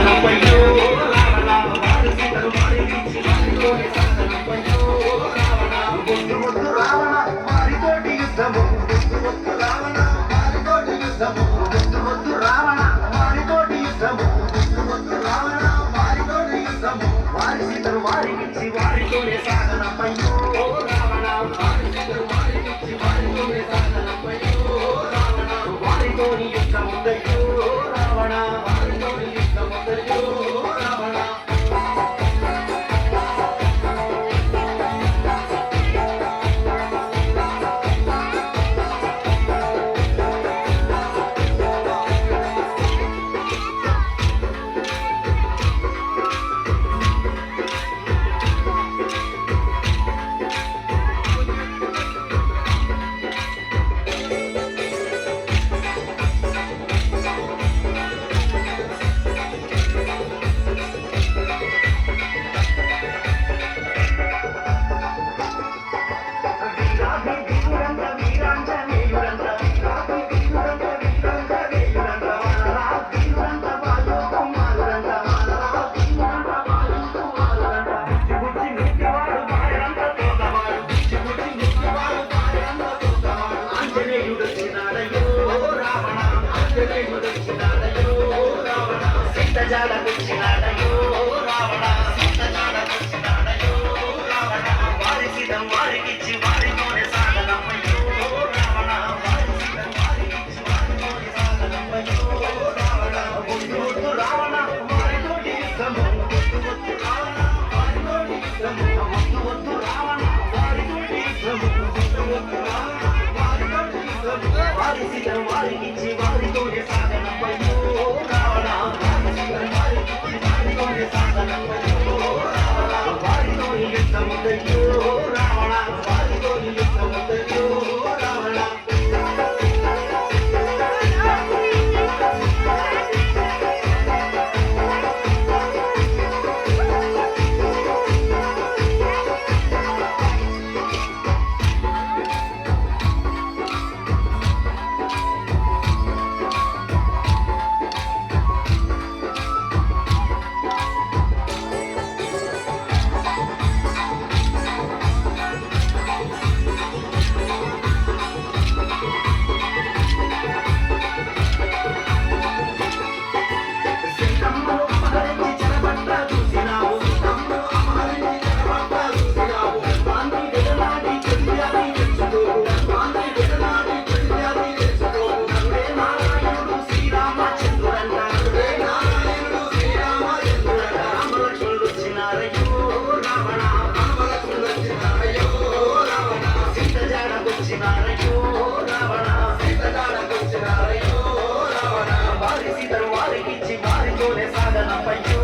సాగనప్పయ్యో రావణ వారి సీతను వారికిచ్చి వారితోనే సాగనప్పయ్యో రావణ ముద్దు ముద్దు రావణ వారితోటి యుద్ధము ముద్దు ముద్దు రావణ వారితోటి యుద్ధము ముద్దు ముద్దు రావణ వారితోటి యుద్ధము ముద్దు ముద్దు రావణ వారితోటి యుద్ధము వారి సీతను వారికిచ్చి వారితోనే సాగనప్పయ్యో రావణ వారి సీతను వారికిచ్చి వారితోనే సాగనప్పయ్యో రావణ వారితోని యుద్ధముందయ్యో రావణ వారితోని యుద్ధముందయ్యో రావణ జాడకొచ్చినాడయో రావణ సీత జాడకొచ్చినాడయో రావణ వారి సీతం వారికిచ్చి వారితోనే సాగనప్పయ్యో రావణ వారి సీతం వారికిచ్చి వారితోనే సాగనప్పయ్యో రావణ ముద్దు ముద్దు రావణ వారితోటి యుద్ధము ముద్దు ముద్దు రావణ వారితోటి యుద్ధము ముద్దు ముద్దు రావణ వారితోటి యుద్ధము ముద్దు ముద్దు రావణ వారితోటి యుద్ధము వారి సీతం వారికిచ్చి వారితోనే సాగనప్పయ్యో రావణ వారితోని యుద్ధముందయ్యో రావణ వారితోని యుద్ధముందయ్యో రావణ వారి సీతను వారికిచ్చి వారితోనే సాగనప్పయ్యో